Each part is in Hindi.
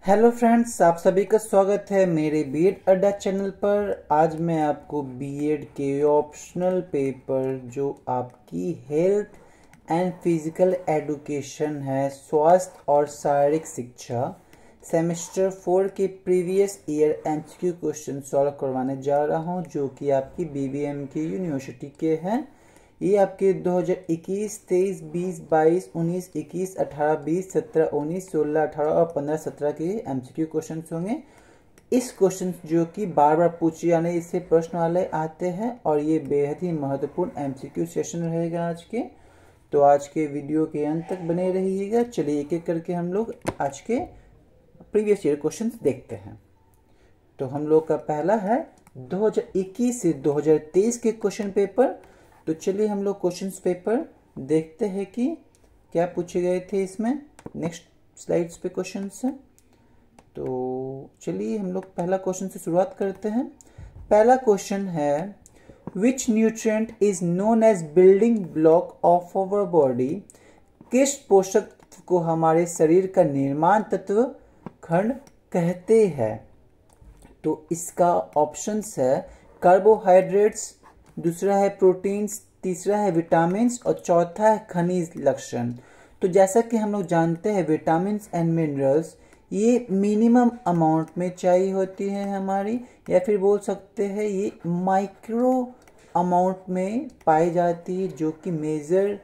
हेलो फ्रेंड्स, आप सभी का स्वागत है मेरे बीएड अड्डा चैनल पर। आज मैं आपको बीएड के ऑप्शनल पेपर जो आपकी हेल्थ एंड फिजिकल एजुकेशन है, स्वास्थ्य और शारीरिक शिक्षा, सेमेस्टर 4 के previous year MCQ question solve करवाने जा रहा हूं, जो कि आपकी बीबीएम की यूनिवर्सिटी के हैं। ये आपके 2021, 23, 20, 22, 19, 21, 18, 20, 17, 19, 16, 18 और 15, 17 के एमसीक्यू क्वेश्चन होंगे। इस क्वेश्चन जो कि बार बार पूछे जाने इससे प्रश्न वाले आते हैं और ये बेहद ही महत्वपूर्ण एमसीक्यू सेशन रहेगा आज के। तो आज के वीडियो के अंत तक बने रहिएगा। चलिए एक एक करके हम लोग आज के प्रीवियस ईयर क्वेश्चन देखते हैं। तो हम लोग का पहला है 2021 से 2023 के क्वेश्चन पेपर। तो चलिए हम लोग क्वेश्चंस पेपर देखते हैं कि क्या पूछे गए थे इसमें। नेक्स्ट स्लाइड्स पे क्वेश्चंस हैं। तो चलिए हम लोग पहला क्वेश्चन से शुरुआत करते हैं। पहला क्वेश्चन है, which nutrient is known as building block of our body. किस पोषक तत्व को हमारे शरीर का निर्माण तत्व खंड कहते हैं। तो इसका ऑप्शंस है कार्बोहाइड्रेट्स, दूसरा है प्रोटीन्स, तीसरा है विटामिन्स और चौथा है खनिज लक्षण। तो जैसा कि हम लोग जानते हैं विटामिन्स एंड मिनरल्स ये मिनिमम अमाउंट में चाहिए होती है हमारी, या फिर बोल सकते हैं ये माइक्रो अमाउंट में पाई जाती है, जो कि मेजर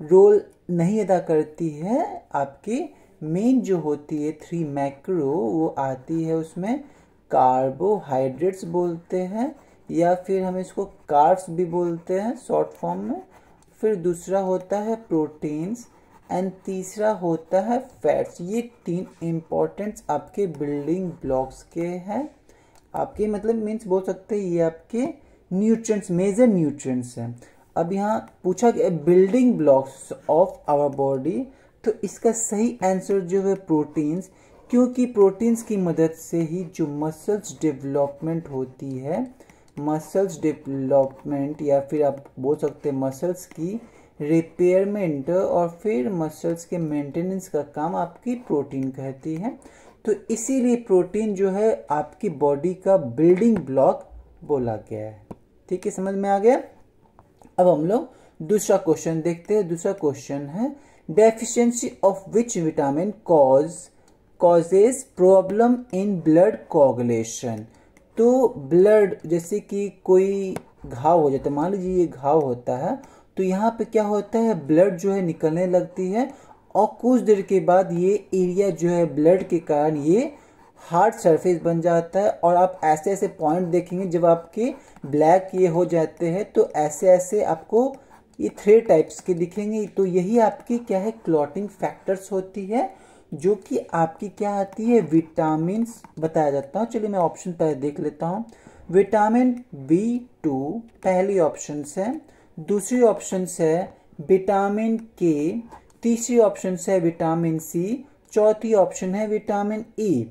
रोल नहीं अदा करती है। आपकी मेन जो होती है 3 मैक्रो वो आती है, उसमें कार्बोहाइड्रेट्स बोलते हैं या फिर हम इसको कार्ब्स भी बोलते हैं शॉर्ट फॉर्म में। फिर दूसरा होता है प्रोटीन्स एंड तीसरा होता है फैट्स। ये 3 इम्पोर्टेंट्स आपके बिल्डिंग ब्लॉक्स के हैं। आपके मतलब मीन्स बोल सकते हैं ये आपके न्यूट्रिएंट्स, मेजर न्यूट्रिएंट्स हैं। अब यहाँ पूछा गया building blocks of our body, तो इसका सही आंसर जो है प्रोटीन्स, क्योंकि प्रोटीन्स की मदद से ही जो मसल्स डेवलपमेंट होती है, मसल्स डेवलपमेंट या फिर आप बोल सकते हैं मसल्स की रिपेयरमेंट और फिर मसल्स के मेंटेनेंस का काम आपकी प्रोटीन कहती है। तो इसीलिए प्रोटीन जो है आपकी बॉडी का बिल्डिंग ब्लॉक बोला गया है। ठीक है, समझ में आ गया। अब हम लोग दूसरा क्वेश्चन देखते हैं। दूसरा क्वेश्चन है, deficiency of which vitamin causes problem in blood coagulation. तो ब्लड, जैसे कि कोई घाव हो जाता है, मान लीजिए ये घाव होता है, तो यहाँ पे क्या होता है ब्लड जो है निकलने लगती है और कुछ देर के बाद ये एरिया जो है ब्लड के कारण ये हार्ड सरफेस बन जाता है। और आप ऐसे ऐसे पॉइंट देखेंगे जब आपके ब्लैक ये हो जाते हैं, तो ऐसे ऐसे आपको ये 3 टाइप्स के दिखेंगे। तो यही आपकी क्या है क्लॉटिंग फैक्टर्स होती है, जो कि आपकी क्या आती है विटामिन बताया जाता है। चलिए मैं ऑप्शन पहले देख लेता हूँ। विटामिन B2 पहली ऑप्शन है, दूसरी ऑप्शन है विटामिन के, तीसरी ऑप्शन है विटामिन C, चौथी ऑप्शन है विटामिन E।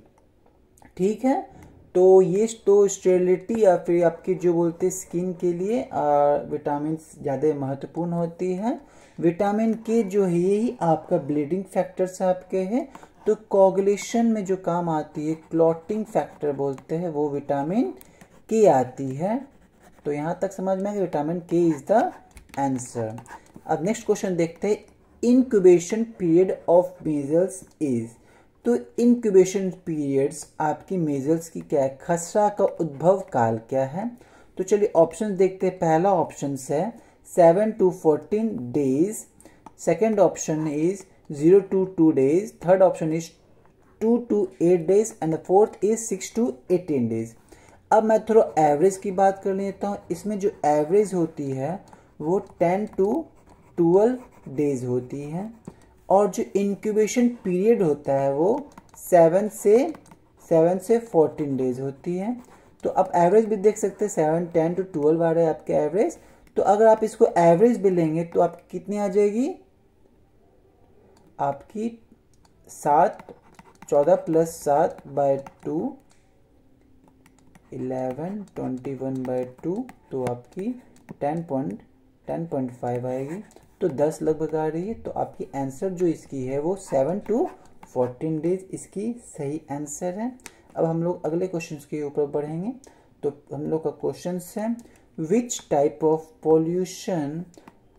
ठीक है, तो ये तो स्टेरिलिटी या फिर आपकी जो बोलते हैं स्किन के लिए विटामिन ज़्यादा महत्वपूर्ण होती है। विटामिन के जो है यही आपका ब्लीडिंग फैक्टर्स आपके हैं, तो कोगुलेशन में जो काम आती है क्लॉटिंग फैक्टर बोलते हैं, वो विटामिन के आती है। तो यहाँ तक समझ में आया विटामिन के इज द आंसर। अब नेक्स्ट क्वेश्चन देखते हैं, incubation period of measles is. तो इंक्यूबेशन पीरियड्स आपकी मीजल्स की क्या है, खसरा का उद्भव काल क्या है। तो चलिए ऑप्शन देखते हैं। पहला ऑप्शन है 7 to 14 days, second option is 0 to 2 days, third option is 2 to 8 days and the fourth is 6 to 18 days। अब मैं थोड़ा एवरेज की बात कर लेता हूँ। इसमें जो एवरेज होती है वो 10 to 12 days होती है और जो इंक्यूबेशन पीरियड होता है वो 7 से 14 days होती है। तो आप एवरेज भी देख सकते हैं, 7, 10 to 12 आ रहे हैं आपके एवरेज। तो अगर आप इसको एवरेज भी लेंगे तो आपकी कितनी आ जाएगी, आपकी 14 + 7/2 11 21/2, तो आपकी 10.5 आएगी। तो 10 लगभग आ रही है। तो आपकी आंसर जो इसकी है वो 7 to 14 डेज इसकी सही आंसर है। अब हम लोग अगले क्वेश्चन के ऊपर बढ़ेंगे। तो हम लोग का क्वेश्चन है, which type of pollution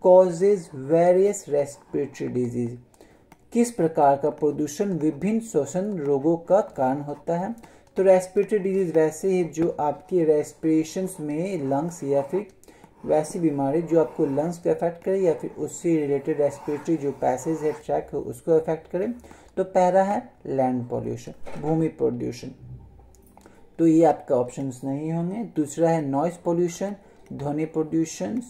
causes various respiratory disease. किस प्रकार का प्रदूषण विभिन्न श्वसन रोगों का कारण होता है। तो रेस्पिरेटरी डिजीज वैसे ही जो आपकी रेस्पिरेशंस में लंग्स या फिर वैसी बीमारी जो आपको लंग्स को अफेक्ट करे या फिर उससे रिलेटेड रेस्पिरेटरी जो पैसेज है ट्रैक है उसको अफेक्ट करे। तो पहला है लैंड पॉल्यूशन, भूमि प्रदूषण, तो ये आपका ऑप्शंस नहीं होंगे। दूसरा है नॉइस पॉल्यूशन, ध्वनि प्रदूषण।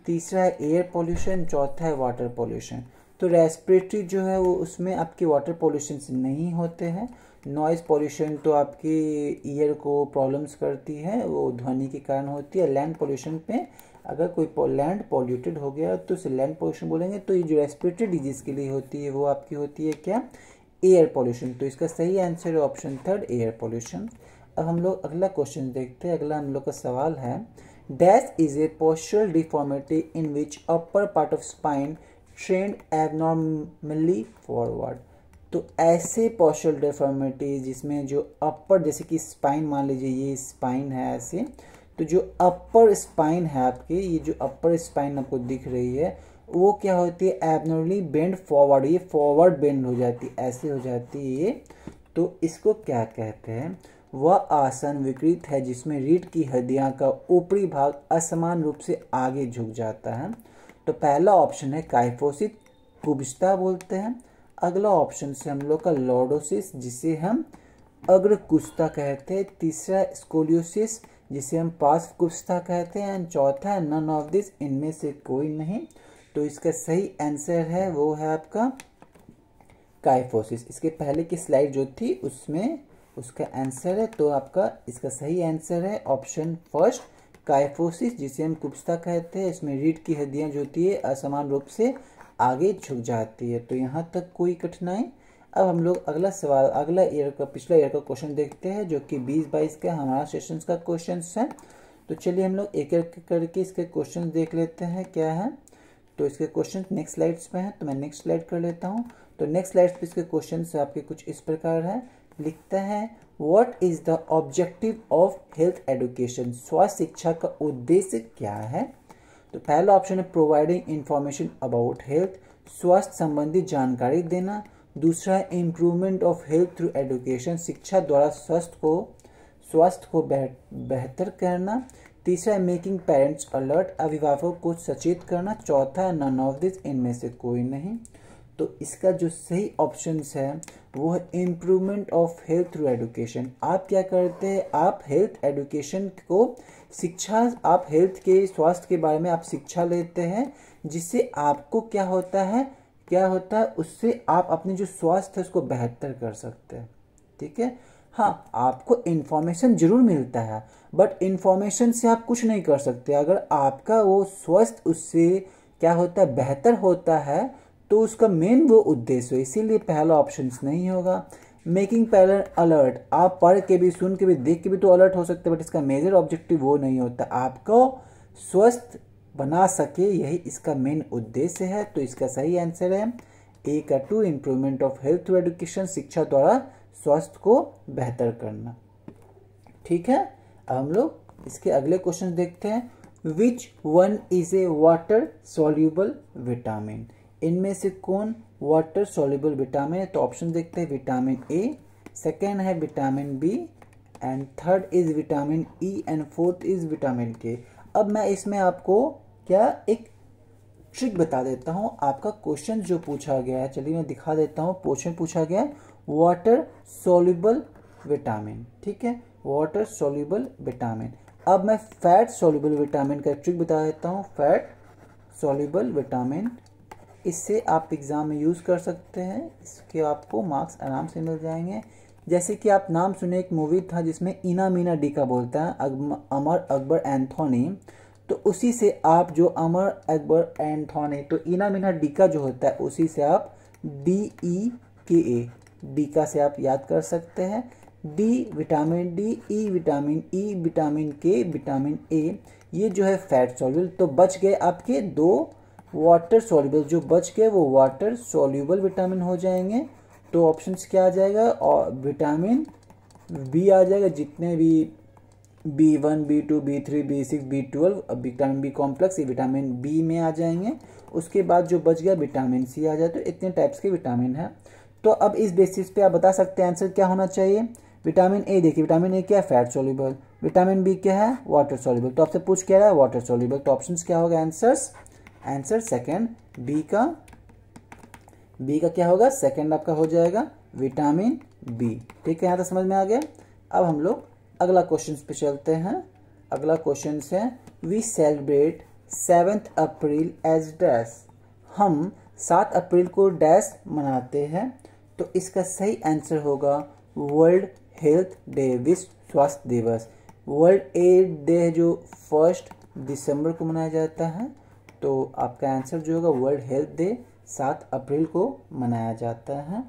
तीसरा है एयर पॉल्यूशन। चौथा है वाटर पॉल्यूशन। तो रेस्पिरेटरी जो है वो उसमें आपके वाटर पॉल्यूशन से नहीं होते हैं। नॉइस पॉल्यूशन तो आपके ईयर को प्रॉब्लम्स करती है, वो ध्वनि के कारण होती है। लैंड पॉल्यूशन पे अगर कोई लैंड पॉल्यूटेड हो गया तो उसे लैंड पॉल्यूशन बोलेंगे। तो ये जो रेस्पिरेटरी डिजीज के लिए होती है वो आपकी होती है क्या, एयर पॉल्यूशन। तो इसका सही आंसर है ऑप्शन थर्ड, एयर पॉल्यूशन। अब हम लोग अगला क्वेश्चन देखते हैं। अगला हम लोग का सवाल है, dash is a postural deformity in which upper part of spine trend abnormally forward. तो ऐसे पोस्चरल डिफॉर्मिटी जिसमें जो अपर, जैसे कि स्पाइन मान लीजिए ये स्पाइन है ऐसे, तो जो अपर स्पाइन है आपके, ये जो अपर स्पाइन आपको दिख रही है वो क्या होती है, एबनॉर्मली बेंड फॉरवर्ड, ये फॉरवर्ड बेंड हो जाती है, ऐसे हो जाती है ये। तो इसको क्या कहते हैं, वह आसन विकृत है जिसमें रीढ़ की हड्डियां का ऊपरी भाग असमान रूप से आगे झुक जाता है। तो पहला ऑप्शन है काइफोसिस, कुब्जता बोलते हैं। अगला ऑप्शन से हम लोग का लॉर्डोसिस जिसे हम अग्र कुब्जता कहते हैं। तीसरा स्कोलियोसिस जिसे हम पार्श्व कुब्जता कहते हैं। एंड चौथा है नन ऑफ दिस, इनमें से कोई नहीं। तो इसका सही आंसर है वो है आपका काइफोसिस। इसके पहले की स्लाइड जो थी उसमें उसका आंसर है, तो आपका इसका सही आंसर है ऑप्शन फर्स्ट, काइफोसिस जिसे हम कुब्जता कहते हैं। इसमें रीढ़ की हड्डियां जो होती है असमान रूप से आगे झुक जाती है। तो यहाँ तक कोई कठिनाई। अब हम लोग अगला सवाल, अगला ईयर का, पिछला ईयर का क्वेश्चन देखते हैं जो कि 2022 का हमारा सेशन का क्वेश्चन है। तो चलिए हम लोग एक एक करके इसके क्वेश्चन देख लेते हैं क्या है। तो इसके क्वेश्चन नेक्स्ट स्लाइड्स पे हैं, तो मैं नेक्स्ट स्लाइड कर लेता हूँ। तो नेक्स्ट स्लाइड पे इसके क्वेश्चन आपके कुछ इस प्रकार है। लिखता है, what is the objective of health education. स्वास्थ्य शिक्षा का उद्देश्य क्या है। तो पहला ऑप्शन है प्रोवाइडिंग इंफॉर्मेशन अबाउट हेल्थ, स्वास्थ्य संबंधी जानकारी देना। दूसरा है improvement of health through education, शिक्षा द्वारा स्वास्थ्य को बेहतर करना। तीसरा है मेकिंग पेरेंट्स अलर्ट, अभिभावकों को सचेत करना। चौथा है नन ऑफ दिस, इनमें से कोई नहीं। तो इसका जो सही ऑप्शन है वो है improvement of health through education. आप क्या करते हैं, आप हेल्थ एजुकेशन को शिक्षा, आप हेल्थ के स्वास्थ्य के बारे में आप शिक्षा लेते हैं, जिससे आपको क्या होता है उससे आप अपने जो स्वास्थ्य है उसको बेहतर कर सकते हैं। ठीक है, हाँ आपको इन्फॉर्मेशन जरूर मिलता है बट इन्फॉर्मेशन से आप कुछ नहीं कर सकते। अगर आपका वो स्वास्थ्य उससे क्या होता है, बेहतर होता है, तो उसका मेन वो उद्देश्य है, इसीलिए पहला ऑप्शन नहीं होगा। मेकिंग पेरेंट अलर्ट, आप पढ़ के भी, सुन के भी, देख के भी तो अलर्ट हो सकते हैं, बट इसका मेजर ऑब्जेक्टिव वो नहीं होता, आपको स्वस्थ बना सके, यही इसका मेन उद्देश्य है। तो इसका सही आंसर है ए का 2, improvement of health through education, शिक्षा द्वारा स्वास्थ्य को बेहतर करना। ठीक है, अब हम लोग इसके अगले क्वेश्चन देखते हैं। Which one is a water soluble vitamin. इनमें से कौन वाटर सॉल्युबल विटामिन है। तो ऑप्शन देखते हैं, विटामिन ए, सेकेंड है vitamin B, and third is vitamin E, and fourth is vitamin K. अब मैं इसमें आपको क्या एक ट्रिक बता देता हूँ। आपका क्वेश्चन जो पूछा गया है, चलिए मैं दिखा देता हूँ। क्वेश्चन पूछा गया है वाटर सॉल्युबल विटामिन, ठीक है, वाटर सॉल्युबल विटामिन। अब मैं फैट सॉल्युबल विटामिन का ट्रिक बता देता हूँ। फैट सॉल्युबल विटामिन, इससे आप एग्जाम में यूज़ कर सकते हैं, इसके आपको मार्क्स आराम से मिल जाएंगे। जैसे कि आप नाम सुने, एक मूवी था जिसमें इना मीना डी का बोलता है अमर अकबर एंथोनी, तो उसी से आप जो अमर अकबर एंथोनी, तो इना मीना डी का जो होता है उसी से आप DEKA, डीका से आप याद कर सकते हैं। D vitamin D, E vitamin E, vitamin के, विटामिन ए, ये जो है फैट सॉल्युबल। तो बच गए आपके दो वाटर सॉल्युबल, जो बच गए वो वाटर सॉल्युबल विटामिन हो जाएंगे, तो ऑप्शंस क्या आ जाएगा, और विटामिन बी आ जाएगा, जितने भी B1, B2, B3, B6, B12, vitamin B complex ये विटामिन बी में आ जाएंगे। उसके बाद जो बच गया विटामिन सी आ जाए। तो इतने टाइप्स के विटामिन है। तो अब इस बेसिस पे आप बता सकते हैं आंसर क्या होना चाहिए। विटामिन ए, देखिए विटामिन ए क्या है, फैट सोल्यूबल। विटामिन बी क्या है, वाटर सोल्यूबल। तो आपसे पूछ क्या रहा है, वाटर सोल्यूबल। तो ऑप्शन क्या होगा आंसर सेकेंड बी का क्या होगा, सेकेंड आपका हो जाएगा विटामिन बी। ठीक है, यहाँ तक समझ में आ गया। अब हम लोग अगला क्वेश्चन पे चलते हैं। अगला क्वेश्चन है, we celebrate 7 April as dash. हम 7 अप्रैल को डैश मनाते हैं। तो इसका सही आंसर होगा वर्ल्ड हेल्थ डे, विश्व स्वास्थ्य दिवस। वर्ल्ड एड डे जो 1 दिसंबर को मनाया जाता है। तो आपका आंसर जो होगा वर्ल्ड हेल्थ डे 7 अप्रैल को मनाया जाता है।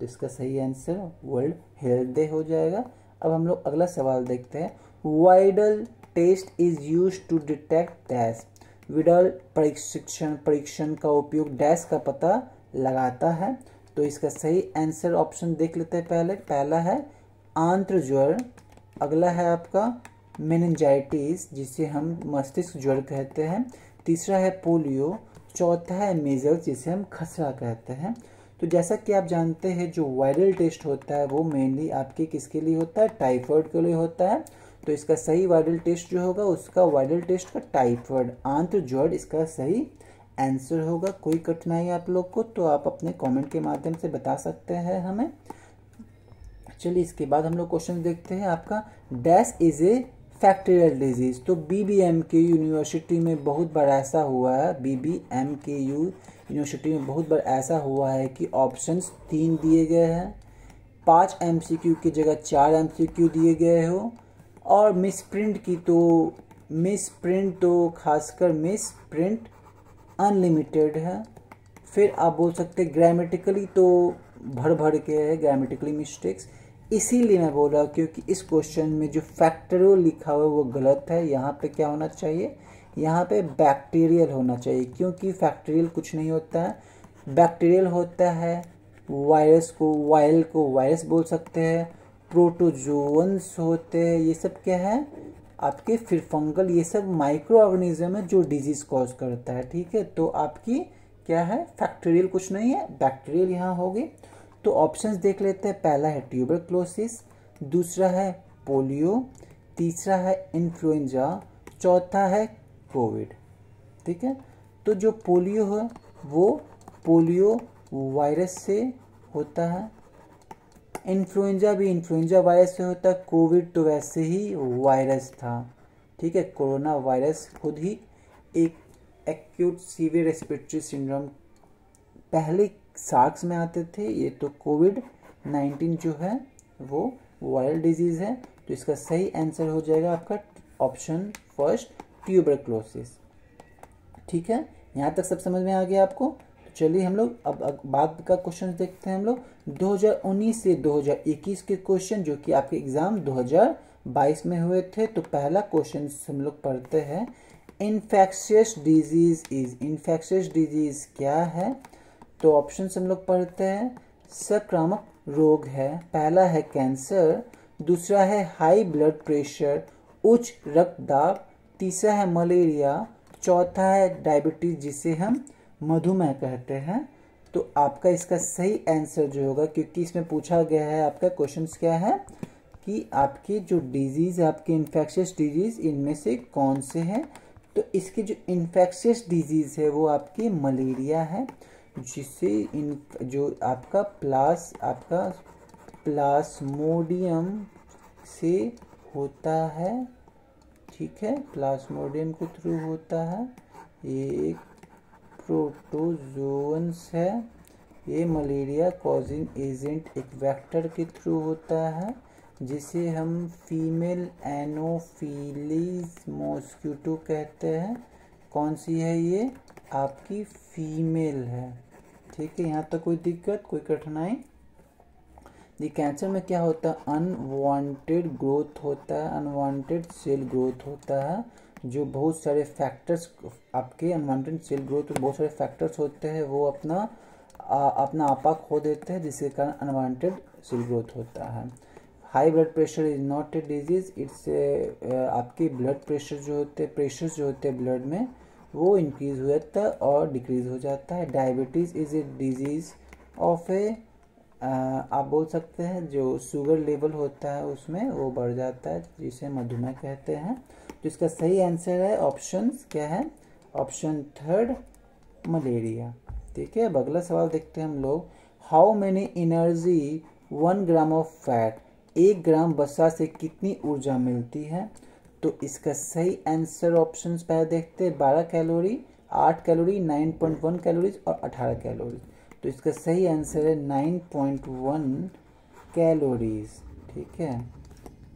तो इसका सही आंसर वर्ल्ड हेल्थ डे हो जाएगा। अब हम लोग अगला सवाल देखते हैं। Widal test is use to detect dash. Widal परीक्षण का उपयोग डैश का पता लगाता है। तो इसका सही आंसर ऑप्शन देख लेते हैं। पहला है आंत्र ज्वर, अगला है आपका मेनिंजाइटिस जिसे हम मस्तिष्क ज्वर कहते हैं, तीसरा है पोलियो, चौथा है मीजल्स जिसे हम खसरा कहते हैं। तो जैसा कि आप जानते हैं जो वायरल टेस्ट होता है वो मेनली आपके किसके लिए होता है, टाइफाइड के लिए होता है। तो इसका सही वायरल टेस्ट जो होगा उसका वायरल टेस्ट का टाइफाइड आंत्र ज्वर इसका सही आंसर होगा। कोई कठिनाई आप लोग को तो आप अपने कमेंट के माध्यम से बता सकते हैं हमें। चलिए इसके बाद हम लोग क्वेश्चन देखते हैं। आपका dash is a factorial disease. तो BBMKU यूनिवर्सिटी में बहुत बार ऐसा हुआ है, BBMKU यूनिवर्सिटी में बहुत बार ऐसा हुआ है कि ऑप्शंस 3 दिए गए हैं, 5 MCQ की जगह 4 MCQ दिए गए हो, और मिस प्रिंट तो खासकर मिस प्रिंट अनलिमिटेड है। फिर आप बोल सकते ग्रामेटिकली तो भर के है, ग्रामेटिकली मिस्टेक्स। इसीलिए मैं बोल रहा हूँ क्योंकि इस क्वेश्चन में जो फैक्टरियल लिखा हुआ है वो गलत है। यहाँ पे क्या होना चाहिए, यहाँ पे बैक्टीरियल होना चाहिए, क्योंकि फैक्टरियल कुछ नहीं होता है। बैक्टीरियल होता है वायरस को वायरस बोल सकते हैं, प्रोटोजोअन्स होते हैं, ये सब क्या है आपके, फिर फंगल, ये सब माइक्रो ऑर्गेनिज्म है जो डिजीज कॉज करता है। ठीक है, तो आपकी क्या है, फैक्टरियल कुछ नहीं है, बैक्टीरियल यहाँ होगी। तो ऑप्शंस देख लेते हैं। पहला है ट्यूबरक्लोसिस, दूसरा है पोलियो, तीसरा है इन्फ्लुएंजा, चौथा है कोविड। ठीक है, तो जो पोलियो है वो पोलियो वायरस से होता है, इन्फ्लुएंजा भी इन्फ्लुएंजा वायरस से होता है, कोविड तो वैसे ही वायरस था। ठीक है, कोरोना वायरस खुद ही एक एक्यूट सीवियर रेस्पिरेटरी सिंड्रोम पहले सार्स में आते थे। ये तो कोविड-19 जो है वो वायरल डिजीज है। तो इसका सही आंसर हो जाएगा आपका ऑप्शन फर्स्ट, ट्यूबरक्लोसिस। ठीक है, यहाँ तक सब समझ में आ गया आपको। तो चलिए हम लोग अब बाद का क्वेश्चन देखते हैं। हम लोग 2019 से 2021 के क्वेश्चन जो कि आपके एग्जाम 2022 में हुए थे। तो पहला क्वेश्चन हम लोग पढ़ते हैं, इन्फेक्शियस डिजीज क्या है। तो ऑप्शन हम लोग पढ़ते हैं, संक्रामक रोग है, पहला है कैंसर, दूसरा है हाई ब्लड प्रेशर उच्च रक्तदाब, तीसरा है मलेरिया, चौथा है डायबिटीज जिसे हम मधुमेह कहते हैं। तो आपका इसका सही आंसर जो होगा, क्योंकि इसमें पूछा गया है आपका क्वेश्चन क्या है कि आपकी जो डिजीज है आपके इन्फेक्शियस डिजीज इनमें से कौन से हैं। तो इसकी जो इन्फेक्शियस डिजीज है वो आपकी मलेरिया है, जिससे जो आपका प्लाज्मोडियम से होता है। ठीक है, प्लाज्मोडियम के थ्रू होता है, ये एक प्रोटोजोअन्स है। ये मलेरिया कॉजिंग एजेंट एक वेक्टर के थ्रू होता है, जिसे हम फीमेल एनोफिलीज मॉस्किटो कहते हैं। कौन सी है ये, आपकी फीमेल है। ठीक है, यहाँ तक कोई दिक्कत कोई कठिनाई। दी कैंसर में क्या होता है, अनवांटेड ग्रोथ होता है, अनवांटेड सेल ग्रोथ होता है, जो बहुत सारे फैक्टर्स आपके अनवांटेड सेल ग्रोथ में बहुत सारे फैक्टर्स होते हैं वो अपना अपना आपा खो देते हैं, जिसके कारण अनवांटेड सेल ग्रोथ होता है। High blood pressure is not a disease, it's आपके ब्लड प्रेशर जो होते हैं, प्रेशर्स जो होते हैं ब्लड में, वो इंक्रीज हो जाता है और डिक्रीज हो जाता है। Diabetes is a disease of a, आप बोल सकते हैं जो शुगर लेवल होता है उसमें वो बढ़ जाता है, जिसे मधुमेह कहते हैं। तो इसका सही आंसर है ऑप्शन क्या है, ऑप्शन थर्ड, मलेरिया। ठीक है, अब अगला सवाल देखते हैं हम लोग। How many energy 1 gram of fat, 1 ग्राम वसा से कितनी ऊर्जा मिलती है? तो इसका सही आंसर ऑप्शन पहले देखते हैं। 12 कैलोरी, 8 कैलोरी, 9.1 कैलोरीज और 18 कैलोरीज। तो इसका सही आंसर है 9.1 कैलोरीज। ठीक है,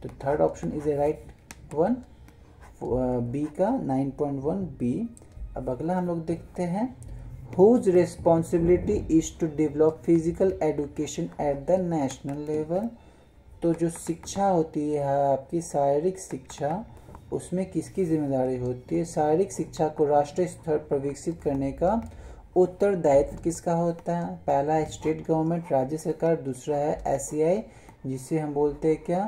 तो third option is A right one, B का 9.1 बी। अब अगला हम लोग देखते हैं। Whose responsibility is to develop physical education at the national level. तो जो शिक्षा होती है आपकी शारीरिक शिक्षा, उसमें किसकी जिम्मेदारी होती है? शारीरिक शिक्षा को राष्ट्रीय स्तर पर विकसित करने का उत्तरदायित्व किसका होता है? पहला है स्टेट गवर्नमेंट, राज्य सरकार। दूसरा है एससीआई, जिसे हम बोलते हैं क्या,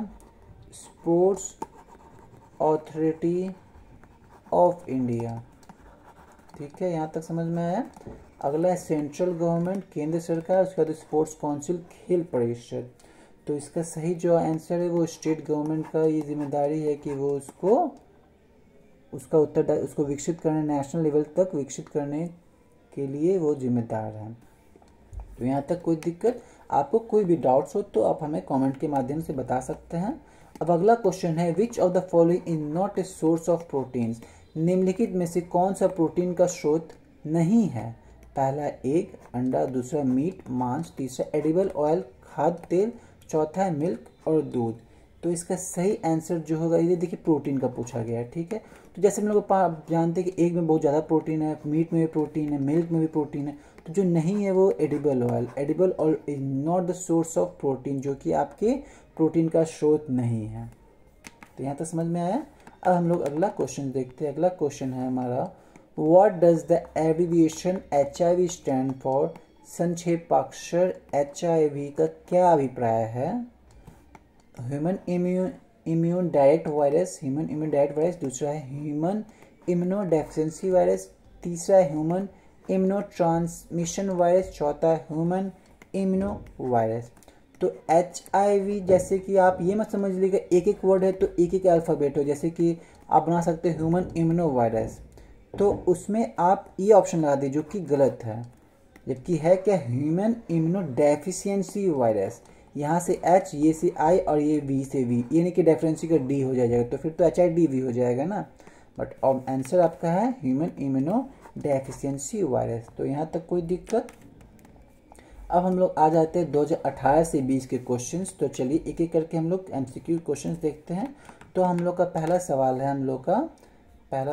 स्पोर्ट्स अथॉरिटी ऑफ इंडिया। ठीक है, यहाँ तक समझ में आया। अगला है सेंट्रल गवर्नमेंट, केंद्र सरकार। उसके बाद स्पोर्ट्स काउंसिल, खेल परिषद। तो इसका सही जो आंसर है वो स्टेट गवर्नमेंट का ये जिम्मेदारी है कि वो उसको विकसित करने, नेशनल लेवल तक विकसित करने के लिए वो जिम्मेदार है। तो यहाँ तक कोई दिक्कत, आपको कोई भी डाउट्स हो तो आप हमें कमेंट के माध्यम से बता सकते हैं। अब अगला क्वेश्चन है, which of the following is not a source of proteins. निम्नलिखित में से कौन सा प्रोटीन का स्रोत नहीं है? पहला एग, अंडा। दूसरा मीट, मांस। तीसरा एडिबल ऑयल, खाद्य तेल। चौथा है मिल्क और दूध। तो इसका सही आंसर जो होगा, ये देखिए प्रोटीन का पूछा गया है। ठीक है, तो जैसे हम लोग जानते हैं कि एग में बहुत ज़्यादा प्रोटीन है, मीट में भी प्रोटीन है, मिल्क में भी प्रोटीन है। तो जो नहीं है वो edible oil. Edible oil is not the source of protein, जो कि आपके प्रोटीन का स्रोत नहीं है। तो यहाँ तक समझ में आया। अब हम लोग अगला क्वेश्चन देखते हैं। अगला क्वेश्चन है हमारा, what does the abbreviation HIV stand for? संक्षेपाक्षर HIV का क्या अभिप्राय है? Human immune direct virus, human immune direct virus. दूसरा है ह्यूमन इम्यूनो डेफिशिएंसी वायरस। तीसरा है ह्यूमन इम्यूनो ट्रांसमिशन वायरस। चौथा है ह्यूमन इम्यूनो वायरस। तो HIV, जैसे कि आप ये मत समझ लीजिएगा एक एक वर्ड है तो एक एक अल्फ़ाबेट हो, जैसे कि आप बना सकते हैं ह्यूमन इम्यूनो वायरस, तो उसमें आप ये ऑप्शन लगा दीजिए जो कि गलत है। जबकि है क्या, ह्यूमन इम्यूनो डेफिशिएंसी वायरस। यहाँ से H, ये से I और ये V से V, ये नहीं कि डेफिशिएंसी का D हो जाएगा, तो फिर तो HIV हो जाएगा ना। बट अब आंसर आपका है ह्यूमन इम्यूनो डेफिशिएंसी वायरस। तो यहाँ तक कोई दिक्कत। अब हम लोग आ जाते हैं 2018 से 20 के क्वेश्चंस। तो चलिए एक एक करके हम लोग MCQ क्वेश्चंस देखते हैं। तो हम लोग का पहला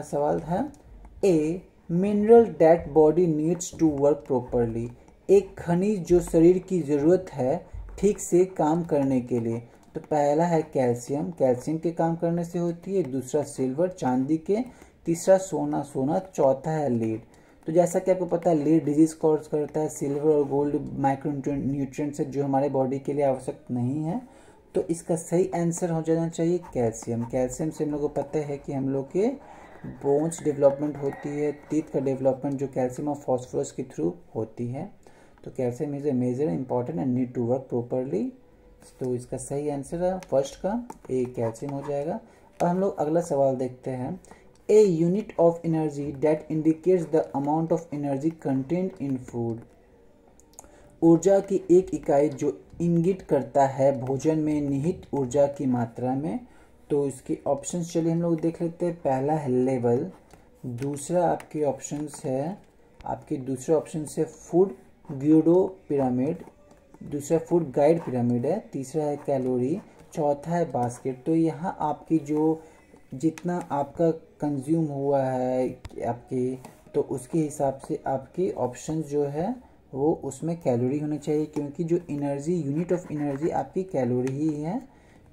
सवाल है, a mineral that body needs to work properly. एक खनिज जो शरीर की ज़रूरत है ठीक से काम करने के लिए। तो पहला है कैल्शियम, कैल्शियम के काम करने से होती है। दूसरा सिल्वर, चांदी के। तीसरा सोना, सोना। चौथा है लीड। तो जैसा कि आपको पता है लीड डिजीज कॉज करता है। सिल्वर और गोल्ड माइक्रो न्यूट्रिएंट्स है जो हमारे बॉडी के लिए आवश्यक नहीं है। तो इसका सही आंसर हो जाना चाहिए कैल्शियम। कैल्शियम से हम लोग को पता है कि हम लोग के बोन्स डेवलपमेंट होती है, टीथ का डेवलपमेंट जो कैल्शियम और फॉस्फोरस के थ्रू होती है। तो calcium is a major important and need to work properly. तो इसका सही आंसर है फर्स्ट का ए, कैल्शियम हो जाएगा। अब हम लोग अगला सवाल देखते हैं। A unit of energy that indicates the amount of energy content in food. ऊर्जा की एक इकाई जो इंगित करता है भोजन में निहित ऊर्जा की मात्रा में। तो इसके ऑप्शंस चलिए हम लोग देख लेते हैं। पहला है लेवल। दूसरा आपके ऑप्शंस है, दूसरे ऑप्शन से फूड ग्यूडो पिरामिड। दूसरा फूड गाइड पिरामिड है। तीसरा है कैलोरी। चौथा है बास्केट। तो यहाँ आपकी जो जितना आपका कंज्यूम हुआ है आपके, तो उसके हिसाब से आपके ऑप्शन जो है वो उसमें कैलोरी होनी चाहिए, क्योंकि जो एनर्जी, यूनिट ऑफ एनर्जी आपकी कैलोरी ही है।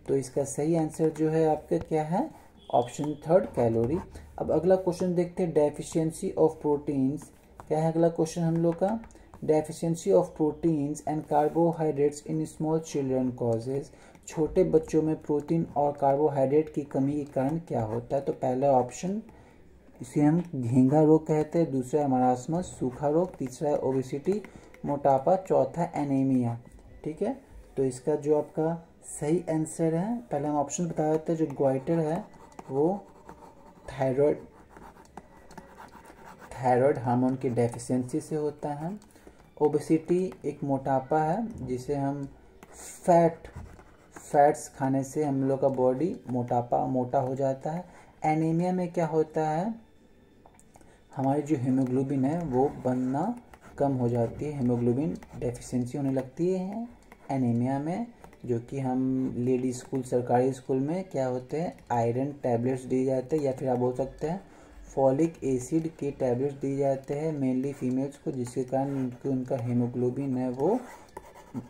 तो इसका सही आंसर जो है आपका क्या है, ऑप्शन थर्ड, कैलोरी। अब अगला क्वेश्चन देखते हैं, डेफिशिएंसी ऑफ प्रोटीन्स। क्या है अगला क्वेश्चन हम लोग का? Deficiency of proteins and carbohydrates in small children causes, छोटे बच्चों में प्रोटीन और कार्बोहाइड्रेट की कमी के कारण क्या होता है? तो पहला ऑप्शन इसे हम घेंघा रोग कहते हैं, दूसरा है मरासमस सूखा रोग, तीसरा है ओबेसिटी मोटापा, चौथा एनीमिया। ठीक है, तो इसका जो आपका सही आंसर है, पहले हम ऑप्शन बता देते हैं। जो ग्वाइटर है वो थायराइड हार्मोन की डेफिशिएंसी से होता है। ओबेसिटी एक मोटापा है जिसे हम फैट्स खाने से हम लोग का बॉडी मोटा हो जाता है। एनीमिया में क्या होता है, हमारी जो हीमोग्लोबिन है वो बनना कम हो जाती है, हीमोग्लोबिन डेफिशिएंसी होने लगती है एनीमिया में, जो कि हम लेडी स्कूल सरकारी स्कूल में क्या होते हैं आयरन टैबलेट्स दिए जाते हैं, या फिर आप बोल सकते हैं फॉलिक एसिड के टैबलेट्स दिए जाते हैं मेनली फीमेल्स को, जिसके कारण उनका हीमोग्लोबिन है वो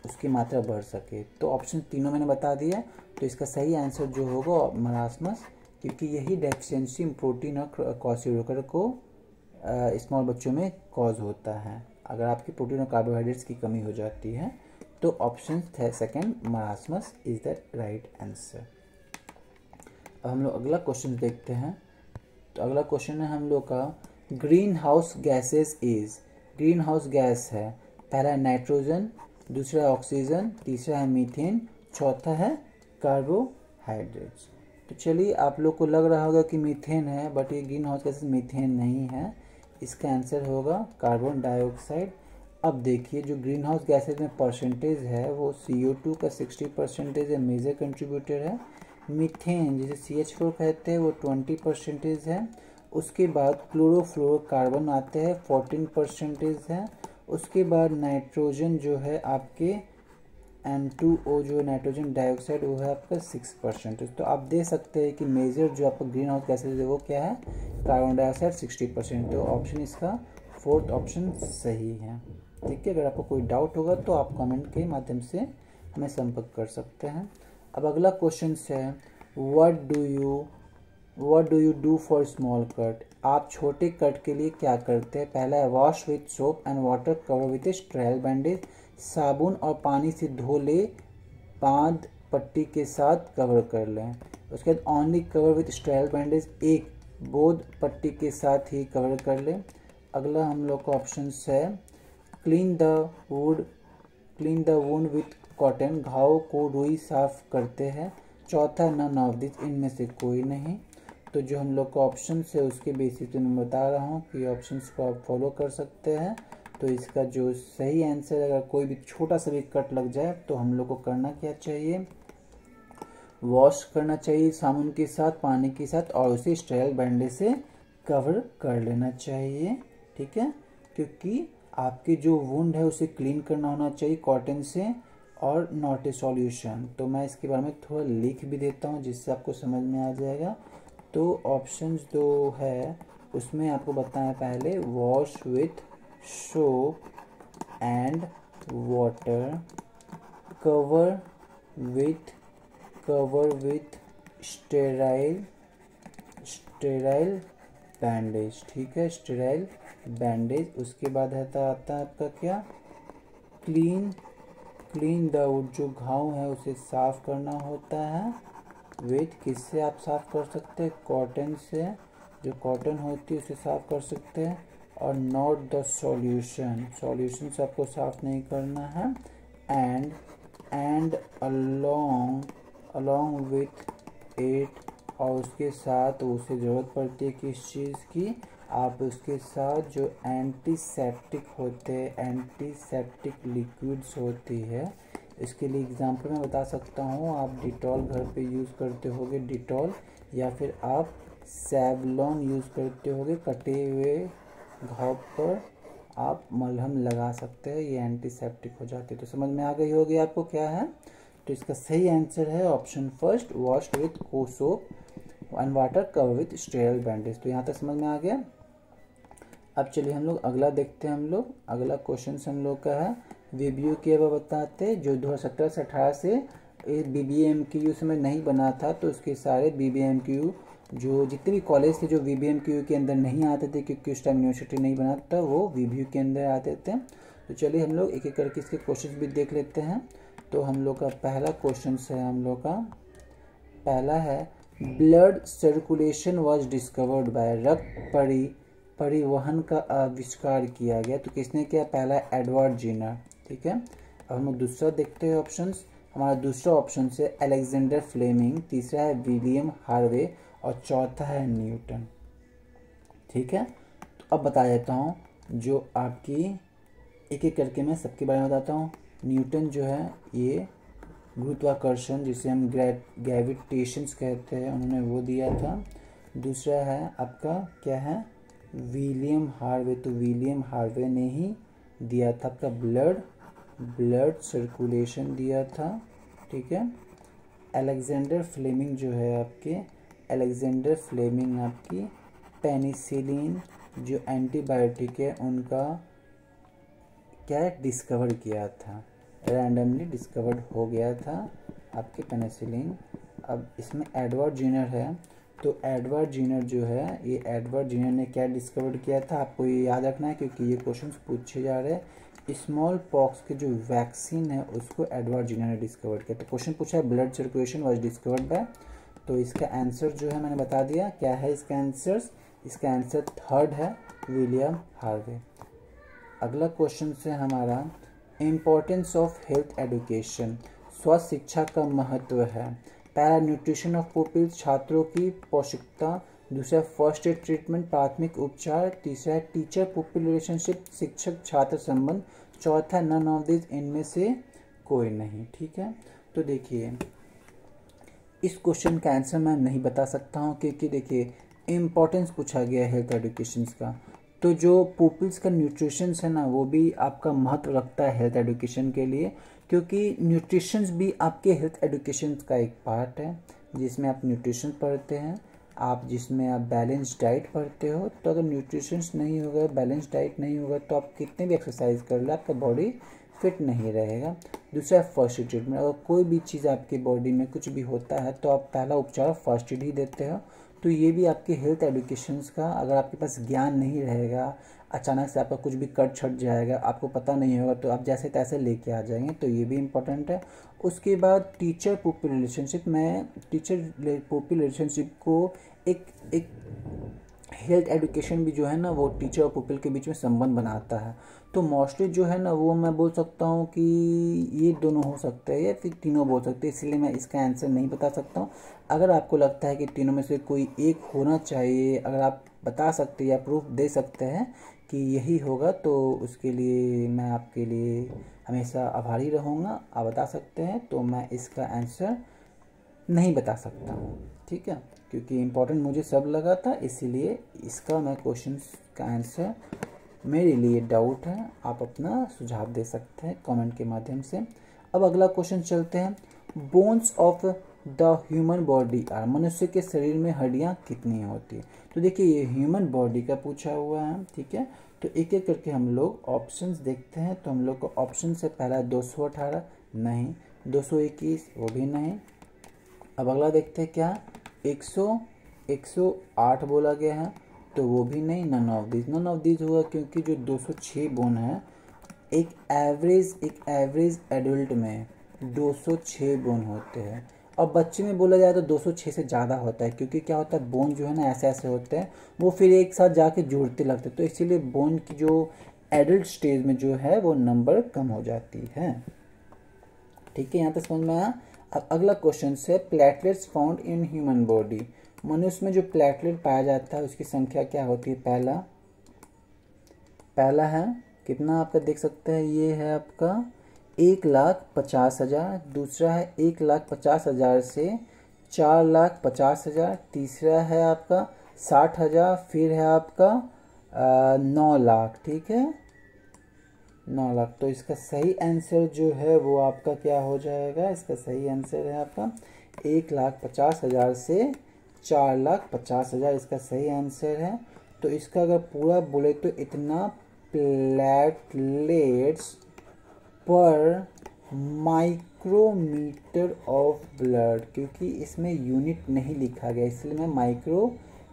उसकी मात्रा बढ़ सके। तो ऑप्शन तीनों मैंने बता दिया, तो इसका सही आंसर जो होगा मरासमस, क्योंकि यही डेफिशिएंसी प्रोटीन और क्वासिलोकर को स्मॉल बच्चों में कॉज होता है, अगर आपकी प्रोटीन और कार्बोहाइड्रेट्स की कमी हो जाती है। तो option second marasmus is the right answer. अब हम लोग अगला क्वेश्चन देखते हैं। तो अगला क्वेश्चन है हम लोग का green house gases is, green house gas है, पहला है नाइट्रोजन, दूसरा है ऑक्सीजन, तीसरा है मीथेन, चौथा है कार्बोहाइड्रेट्स। तो चलिए, आप लोग को लग रहा होगा कि मीथेन है, बट ये ग्रीन हाउस गैसेस मीथेन नहीं है, इसका आंसर होगा कार्बन डाइऑक्साइड। अब देखिए, जो ग्रीन हाउस गैसेज में परसेंटेज है वो CO2 का 60% है, मेजर कंट्रीब्यूटर है। मीथेन जिसे CH4 कहते हैं वो 20% है। उसके बाद क्लोरोफ्लोरोकार्बन आते हैं 14% है। उसके बाद नाइट्रोजन जो है आपके N2O जो नाइट्रोजन डाइऑक्साइड वो है आपका 6%। तो आप देख सकते हैं कि मेजर जो आपका ग्रीन हाउस गैसेज है वो क्या है, कार्बन डाइऑक्साइड 60%। तो ऑप्शन इसका फोर्थ ऑप्शन सही है। ठीक है, अगर आपको कोई डाउट होगा तो आप कमेंट के माध्यम से हमें संपर्क कर सकते हैं। अब अगला क्वेश्चन है what do you do for small cut, आप छोटे कट के लिए क्या करते हैं? पहला है wash with soap and water cover with sterile bandage, साबुन और पानी से धो ले, बांध पट्टी के साथ कवर कर लें। उसके बाद only cover with sterile bandage, एक बोध पट्टी के साथ ही कवर कर लें। अगला हम लोग का ऑप्शन है clean the wound with cotton, घाव को रुई साफ करते हैं। चौथा नन ऑफ दिस, इनमें से कोई नहीं। तो जो हम लोग का ऑप्शन है उसके बेसिस पे मैं बता रहा हूँ कि ऑप्शंस को आप फॉलो कर सकते हैं। तो इसका जो सही आंसर, अगर कोई भी छोटा सा भी कट लग जाए तो हम लोग को करना क्या चाहिए, वॉश करना चाहिए साबुन के साथ, पानी के साथ, और उसे स्टेराइल बैंडेज से कवर कर लेना चाहिए। ठीक है, क्योंकि आपकी जो वुंड है उसे क्लीन करना होना चाहिए कॉटन से और नॉट ए सॉल्यूशन। तो मैं इसके बारे में थोड़ा लिख भी देता हूँ जिससे आपको समझ में आ जाएगा। तो ऑप्शंस जो है उसमें आपको बताया पहले wash with soap and water, cover with sterile bandage. ठीक है, स्टेराइल बैंडेज। उसके बाद आता है आपका क्या, क्लीन द वुंड, जो घाव है उसे साफ करना होता है। विथ किससे आप साफ कर सकते हैं, कॉटन से, जो कॉटन होती है उसे साफ कर सकते हैं। और नॉट द सॉल्यूशन से आपको साफ नहीं करना है। एंड अलोंग विथ इट, और उसके साथ उसे ज़रूरत पड़ती है किस चीज़ की, आप उसके साथ जो एंटीसेप्टिक होते हैं, एंटीसेप्टिक लिक्विड्स होती है। इसके लिए एग्जांपल मैं बता सकता हूँ, आप डिटॉल घर पे यूज़ करते होगे, डिटॉल, या फिर आप सेवलॉन यूज़ करते होगे, कटे हुए घाव पर आप मलहम लगा सकते हैं, ये एंटीसेप्टिक हो जाते हैं। तो समझ में आ गई होगी आपको क्या है। तो इसका सही आंसर है option first, wash with soap and water cover with sterile bandage. तो यहाँ तक समझ में आ गया। अब चलिए हम लोग अगला देखते हैं। हम लोग अगला क्वेश्चन हम लोग का है VBU के अब बताते हैं, जो 2017 से 18 से BBMQ समय नहीं बना था, तो उसके सारे BBMQ जो जितने भी कॉलेज थे जो VBMQ के अंदर नहीं आते थे, क्योंकि उस टाइम यूनिवर्सिटी नहीं बना था, वो VBU के अंदर आते थे। तो चलिए हम लोग एक एक करके इसके क्वेश्चन भी देख लेते हैं। तो हम लोग का पहला क्वेश्चन है, हम लोग का पहला है blood circulation was discovered by, रक्त परिवहन का आविष्कार किया गया। तो किसने किया? पहला एडवर्ड जेनर। ठीक है, अब हम दूसरा देखते हैं ऑप्शंस। हमारा दूसरा ऑप्शन है अलेक्जेंडर फ्लेमिंग, तीसरा है विलियम हार्वे और चौथा है न्यूटन। ठीक है, तो अब बता देता हूँ जो आपकी एक एक करके मैं सबके बारे में बताता हूँ। न्यूटन जो है ये गुरुत्वाकर्षण जिसे हम ग्रेविटेशंस कहते हैं, उन्होंने वो दिया था। दूसरा है आपका क्या है? विलियम हार्वे, तो विलियम हार्वे ने ही दिया था आपका ब्लड सर्कुलेशन दिया था। ठीक है, अलेक्जेंडर फ्लेमिंग जो है आपके, अलेक्जेंडर फ्लेमिंग आपकी पेनिसिलिन जो एंटीबायोटिक है उनका क्या है? डिस्कवर किया था, रैंडमली डिस्कवर्ड हो गया था आपके पेनिसिलिन। अब इसमें एडवर्ड जेनर है, तो एडवर्ड जेनर जो है ये एडवर्ड जेनर ने क्या डिस्कवर किया था आपको ये याद रखना है क्योंकि ये क्वेश्चन पूछे जा रहे हैं। स्मॉल पॉक्स के जो वैक्सीन है उसको एडवर्ड जेनर ने डिस्कवर किया। तो क्वेश्चन पूछा है blood circulation was discovered by, तो इसका आंसर जो है मैंने बता दिया क्या है इसका आंसर। इसका आंसर थर्ड है विलियम हार्वे। अगला क्वेश्चन से हमारा इम्पोर्टेंस ऑफ हेल्थ एजुकेशन, स्वास्थ्य शिक्षा का महत्व है। पहला न्यूट्रिशन ऑफ पुपिल्स, छात्रों की पौष्टिकता। दूसरा फर्स्ट एड ट्रीटमेंट, प्राथमिक उपचार। तीसरा है टीचर पुपिल रिलेशनशिप, शिक्षक छात्र संबंध। चौथा नन ऑफ दिस, इनमें से कोई नहीं। ठीक है, तो देखिए इस क्वेश्चन का आंसर मैं नहीं बता सकता हूँ क्योंकि देखिए इम्पोर्टेंस पूछा गया है हेल्थ एजुकेशन का, तो जो पुपिल्स का न्यूट्रिशंस है ना वो भी आपका महत्व रखता है हेल्थ एजुकेशन के लिए, क्योंकि न्यूट्रिशंस भी आपके हेल्थ एजुकेशन का एक पार्ट है जिसमें आप न्यूट्रिशन पढ़ते हैं, आप जिसमें आप बैलेंस डाइट पढ़ते हो। तो अगर न्यूट्रिशंस नहीं होगा, बैलेंस डाइट नहीं होगा तो आप कितने भी एक्सरसाइज कर ले आपका बॉडी फिट नहीं रहेगा। दूसरा फर्स्ट एड ट्रीटमेंट, अगर कोई भी चीज़ आपकी बॉडी में कुछ भी होता है तो आप पहला उपचार फर्स्ट एड ही देते हो। तो ये भी आपके हेल्थ एजुकेशंस का, अगर आपके पास ज्ञान नहीं रहेगा, अचानक से आपका कुछ भी कट छट जाएगा, आपको पता नहीं होगा तो आप जैसे तैसे लेके आ जाएंगे, तो ये भी इम्पोर्टेंट है। उसके बाद टीचर पुपिल रिलेशनशिप, मैं टीचर पुपिल रिलेशनशिप को एक हेल्थ एजुकेशन भी जो है ना वो टीचर और पुपिल के बीच में संबंध बनाता है। तो मोस्टली जो है ना वो मैं बोल सकता हूँ कि ये दोनों हो सकते हैं या फिर तीनों बोल सकते हैं, इसलिए मैं इसका आंसर नहीं बता सकता हूँ। अगर आपको लगता है कि तीनों में से कोई एक होना चाहिए, अगर आप बता सकते हैं या प्रूफ दे सकते हैं कि यही होगा, तो उसके लिए मैं आपके लिए हमेशा आभारी रहूँगा। आप बता सकते हैं तो मैं इसका आंसर नहीं बता सकता हूँ। ठीक है, क्योंकि इम्पोर्टेंट मुझे सब लगा था, इसीलिए इसका मैं क्वेश्चन का आंसर मेरे लिए डाउट है, आप अपना सुझाव दे सकते हैं कमेंट के माध्यम से। अब अगला क्वेश्चन चलते हैं, bones of the human body are, मनुष्य के शरीर में हड्डियाँ कितनी होती है। तो देखिए ये ह्यूमन बॉडी का पूछा हुआ है। ठीक है, तो एक एक करके हम लोग ऑप्शंस देखते हैं। तो हम लोग को ऑप्शन से पहला 218 नहीं, 221 वो भी नहीं। अब अगला देखते हैं क्या 108 बोला गया है, तो वो भी नहीं। नन ऑफ दिस होगा क्योंकि जो 206 बोन है एक एवरेज एडल्ट में 206 बोन होते हैं, और बच्चे में बोला जाए तो 206 से ज़्यादा होता है, क्योंकि क्या होता है बोन जो है ना ऐसे ऐसे होते हैं वो फिर एक साथ जाके जुड़ते लगते हैं, तो इसीलिए बोन की जो एडल्ट स्टेज में जो है वो नंबर कम हो जाती है। ठीक है, यहाँ तक समझ में आया। अब अगला क्वेश्चन है platelets found in human body, मनुष्य में जो प्लेटलेट पाया जाता है उसकी संख्या क्या होती है। पहला है कितना आपका देख सकते हैं, ये है आपका 1,50,000। दूसरा है 1,50,000 से 4,50,000। तीसरा है आपका 60,000। फिर है आपका 9 लाख। ठीक है, 9 लाख। तो इसका सही आंसर जो है वो आपका क्या हो जाएगा, इसका सही आंसर है आपका 1,50,000 से 4,50,000 इसका सही आंसर है। तो इसका अगर पूरा बोले तो इतना प्लेटलेट्स पर माइक्रोमीटर ऑफ ब्लड, क्योंकि इसमें यूनिट नहीं लिखा गया इसलिए मैं माइक्रो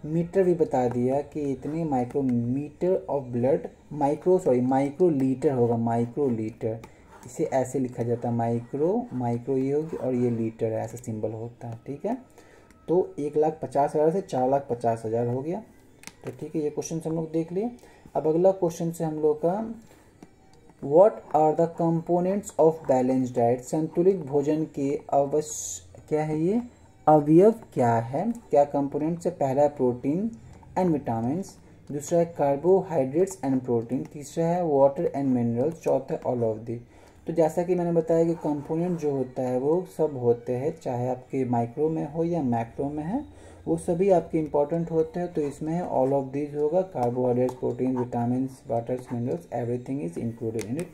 मीटर भी बता दिया कि इतने micrometre of blood, microlitre होगा, माइक्रो लीटर, इसे ऐसे लिखा जाता है, माइक्रो ये होगी और ये लीटर है, ऐसा सिंबल होता है, ठीक है। तो 1,50,000 से 4,50,000 हो गया। तो ठीक है, ये क्वेश्चन हम लोग देख लिए। अब अगला क्वेश्चन से हम लोग का what are the components of balance diet, संतुलित भोजन के क्या है ये अवयव क्या है, क्या कंपोनेंट्स है। पहला है प्रोटीन एंड विटामिन्स, दूसरा है कार्बोहाइड्रेट्स एंड प्रोटीन, तीसरा है वाटर एंड मिनरल्स, चौथा है ऑल ऑफ दी। तो जैसा कि मैंने बताया कि कंपोनेंट जो होता है वो सब होते हैं, चाहे आपके माइक्रो में हो या मैक्रो में है, वो सभी आपके इंपॉर्टेंट होते हैं। तो इसमें है ऑल ऑफ दीज होगा, carbohydrates, protein, vitamins, waters, minerals, everything is included in it.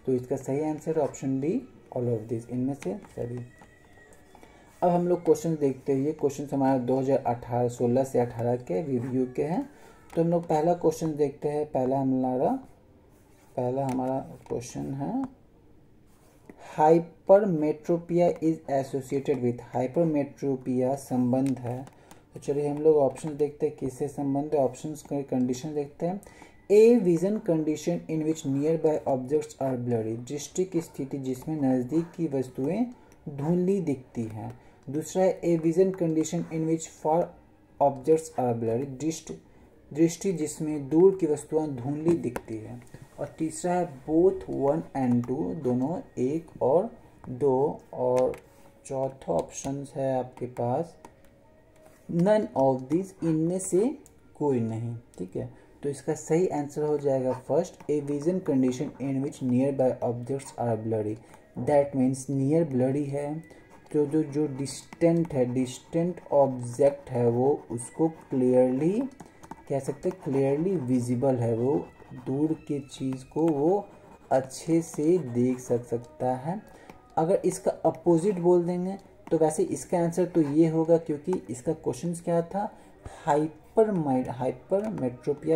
तो इसका सही answer option D, all of these, इनमें से सभी। अब हम लोग क्वेश्चन देखते हैं। ये क्वेश्चन हमारा 2016 से 18 के रिव्यू के हैं। तो हम लोग पहला क्वेश्चन देखते हैं। पहला हमारा क्वेश्चन है hypermetropia is associated with, hypermetropia संबंध है। तो चलिए हम लोग ऑप्शन देखते हैं किससे संबंध है। ऑप्शन कंडीशन देखते हैं। A vision condition in which nearby objects are blurry, दृष्टि की स्थिति जिसमें नज़दीक की वस्तुएं धुंधली दिखती हैं। दूसरा है a vision condition in which far objects are blurry, दृष्टि जिसमें दूर की वस्तुएं धुंधली दिखती है। और तीसरा है बोथ 1 and 2, दोनों 1 और 2। और चौथा ऑप्शन है आपके पास नन ऑफ दिस, इनमें से कोई नहीं, ठीक है। तो इसका सही आंसर हो जाएगा first, a vision condition in which nearby objects are blurry. That means near blurry है, तो जो डिस्टेंट है, डिस्टेंट ऑब्जेक्ट है वो उसको क्लियरली कह सकते, क्लियरली विजिबल है, वो दूर की चीज़ को वो अच्छे से देख सकता है। अगर इसका अपोजिट बोल देंगे तो वैसे इसका आंसर तो ये होगा, क्योंकि इसका क्वेश्चन क्या था, हाइपरमेट्रोपिया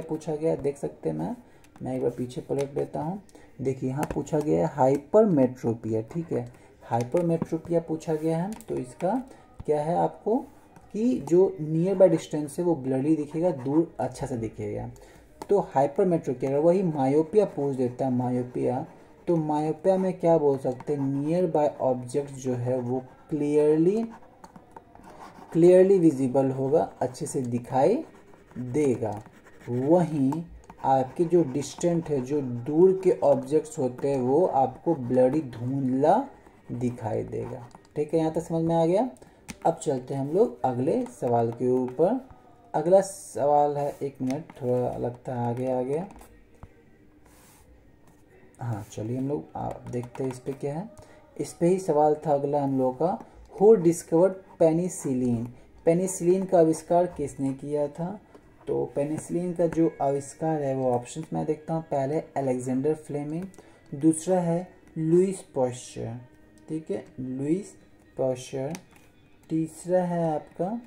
पूछा गया। देख सकते हैं, मैं एक बार पीछे पलट लेता हूँ। देखिए यहाँ पूछा गया है हाइपरमेट्रोपिया, ठीक है, हाइपरमेट्रोपिया पूछा गया है। तो इसका क्या है आपको कि जो नियर बाय डिस्टेंस है वो ब्लरी दिखेगा, दूर अच्छा से दिखेगा। तो हाइपरमेट्रोपिया, वही मायोपिया पूछ देता है, मायोपिया, तो मायोपिया में क्या बोल सकते हैं, नियर बाय ऑब्जेक्ट जो है वो क्लियरली विजिबल होगा, अच्छे से दिखाई देगा। वहीं आपके जो डिस्टेंट है, जो दूर के ऑब्जेक्ट्स होते हैं वो आपको ब्लरी धुंधला दिखाई देगा, ठीक है। यहाँ तक समझ में आ गया। अब चलते हैं हम लोग अगले सवाल के ऊपर। अगला सवाल है, एक मिनट, थोड़ा लगता है आगे आ गया। हाँ चलिए हम लोग देखते हैं इस पे क्या है। इस पे ही सवाल था अगला हम लोग का, हु डिस्कवर्ड पेनिसिलिन, पेनिसिलिन का आविष्कार किसने किया था। तो पेनिसिलिन का जो आविष्कार है वो ऑप्शंस मैं देखता हूँ। पहले अलेक्जेंडर फ्लेमिंग, दूसरा है लुईस पाश्चर, ठीक है, लुईस पाश्चर, तीसरा है आपका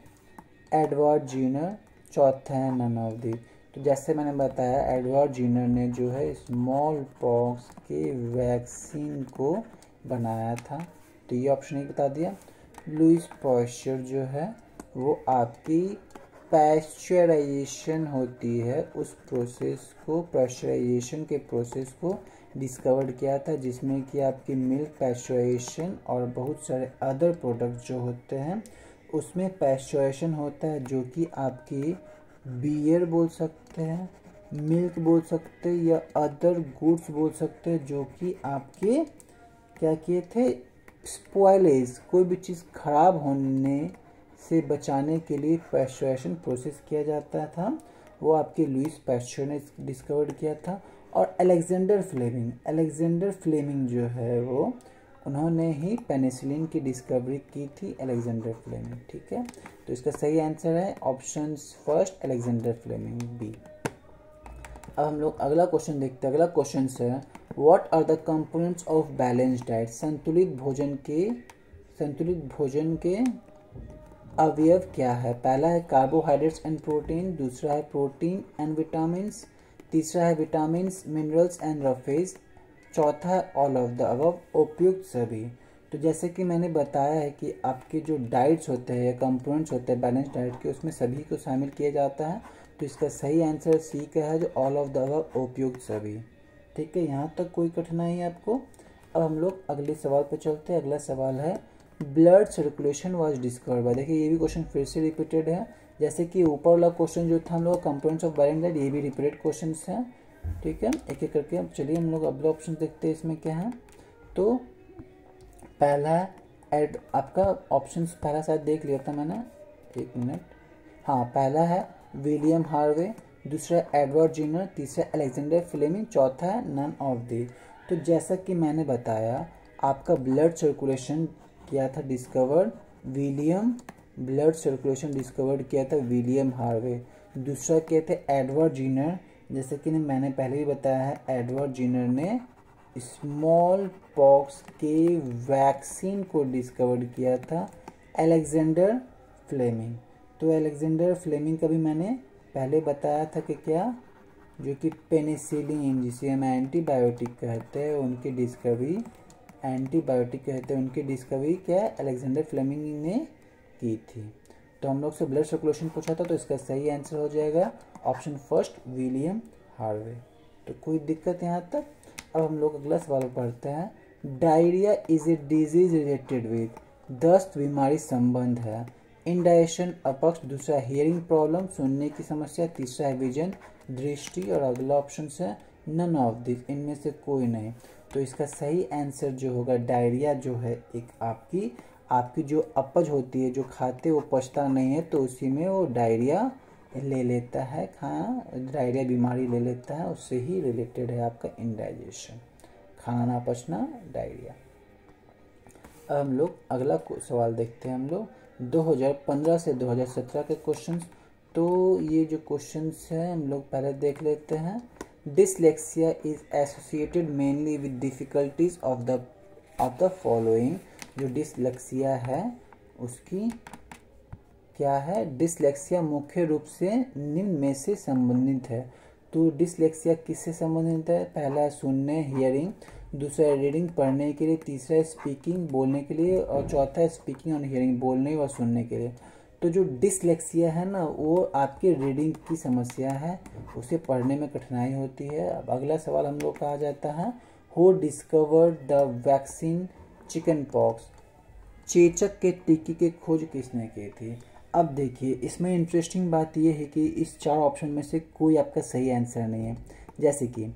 एडवर्ड जीनर, चौथा है नन ऑफ दी। तो जैसे मैंने बताया एडवर्ड जीनर ने जो है स्मॉल पॉक्स के वैक्सीन को बनाया था, तो ये ऑप्शन ही बता दिया। लुईस पाश्चर जो है वो आपकी पैस्चराइजेशन होती है, उस प्रोसेस को, पैस्चराइजेशन के प्रोसेस को डिस्कवर किया था, जिसमें कि आपकी मिल्क पैस्चराइजेशन और बहुत सारे अदर प्रोडक्ट जो होते हैं उसमें पैस्चराइजेशन होता है, जो कि आपकी बियर बोल सकते हैं, मिल्क बोल सकते हैं, या अदर गुड्स बोल सकते हैं, जो कि आपके क्या किए थे, स्पॉइलेज, कोई भी चीज़ खराब होने से बचाने के लिए पैस्चराइजेशन प्रोसेस किया जाता था, वो आपके लुईस पाश्चर ने डिस्कवर किया था। और अलेक्जेंडर फ्लेमिंग जो है वो उन्होंने ही पेनिसिलिन की डिस्कवरी की थी, अलेक्जेंडर फ्लेमिंग, ठीक है। तो इसका सही आंसर है option first, Alexander Fleming, B. अब हम लोग अगला क्वेश्चन देखते हैं। अगला क्वेश्चन है what are the components of balanced diet, संतुलित भोजन के अवयव क्या है। पहला है कार्बोहाइड्रेट्स एंड प्रोटीन, दूसरा है प्रोटीन एंड विटामिन्स, तीसरा है विटामिन्स, मिनरल्स एंड रफेज, चौथा है ऑल ऑफ द अबव, उपयुक्त सभी। तो जैसे कि मैंने बताया है कि आपके जो डाइट्स होते हैं या कंपोनेंट्स होते हैं बैलेंस डाइट के, उसमें सभी को शामिल किया जाता है। तो इसका सही आंसर सी का है, जो ऑल ऑफ द अबव उपयुक्त सभी। ठीक है, यहाँ तक कोई कठिनाई है आपको? अब हम लोग अगले सवाल पर चलते हैं। अगला सवाल है blood circulation was discovered by. देखिए ये भी क्वेश्चन फिर से रिपीटेड है, जैसे कि ऊपर वाला क्वेश्चन जो था हम लोग कंपोनेंट्स ऑफ बैलेंस डाइट, ये भी रिपीटेड क्वेश्चन है। ठीक है, एक एक करके अब चलिए हम लोग अगला ऑप्शन देखते हैं इसमें क्या है। तो पहला एड आपका ऑप्शन, पहला शायद देख लिया था मैंने, एक मिनट। हाँ, पहला है विलियम हार्वे, दूसरा एडवर्ड जिनर, तीसरा अलेक्जेंडर फ्लेमिंग, चौथा है नन ऑफ दी। तो जैसा कि मैंने बताया, आपका ब्लड सर्कुलेशन किया था discovered William, blood circulation discovered किया था विलियम हार्वे। दूसरा क्या थे एडवर्ड जिनर, जैसे कि मैंने पहले भी बताया है, एडवर्ड जिनर ने स्मॉल पॉक्स के वैक्सीन को डिस्कवर किया था अलेक्जेंडर फ्लेमिंग। तो अलेक्जेंडर फ्लेमिंग का भी मैंने पहले बताया था कि क्या, जो कि पेनिसिलिन जिसे हम एंटीबायोटिक कहते हैं, उनकी डिस्कवरी, एंटीबायोटिक कहते हैं, उनकी डिस्कवरी क्या अलेक्जेंडर फ्लेमिंग ने की थी। तो हम लोग से ब्लड सर्कुलेशन पूछा था, तो इसका सही आंसर हो जाएगा ऑप्शन फर्स्ट विलियम हार्वे। तो कोई दिक्कत यहाँ तक? अब हम लोग अगला सवाल पढ़ते हैं। Diarrhoea is a disease related with, दस्त बीमारी संबंध है। इंडाइजेशन अपक्ष, दूसरा हियरिंग प्रॉब्लम सुनने की समस्या, तीसरा है विजन दृष्टि, और अगला ऑप्शन है नन ऑफ दिस, इनमें से कोई नहीं। तो इसका सही आंसर जो होगा, डायरिया जो है एक आपकी जो अपच होती है, जो खाते वो पचता नहीं है, तो उसी में वो डायरिया ले लेता है, डायरिया बीमारी ले लेता है, उससे ही रिलेटेड है आपका इंडाइजेशन, खाना ना पचना, डायरिया। अब हम लोग अगला सवाल देखते हैं। हम लोग 2015 से 2017 के क्वेश्चंस। तो ये जो क्वेश्चंस हैं हम लोग पहले देख लेते हैं। Dyslexia is associated mainly with difficulties of the following. जो डिसलेक्सिया है उसकी क्या है, डिसलेक्सिया मुख्य रूप से निम्न में से संबंधित है। तो डिसलेक्सिया किससे संबंधित है? पहला है सुनने हियरिंग, दूसरा है रीडिंग पढ़ने के लिए, तीसरा है स्पीकिंग बोलने के लिए, और चौथा है स्पीकिंग और हियरिंग बोलने और सुनने के लिए। तो जो डिसलेक्सिया है ना, वो आपके रीडिंग की समस्या है, उसे पढ़ने में कठिनाई होती है। अब अगला सवाल हम लोग का आ जाता है, who discovered the vaccine chicken pox. चेचक के टीके की खोज किसने की थी? अब देखिए इसमें इंटरेस्टिंग बात यह है कि इस चार ऑप्शन में से कोई आपका सही आंसर नहीं है। जैसे कि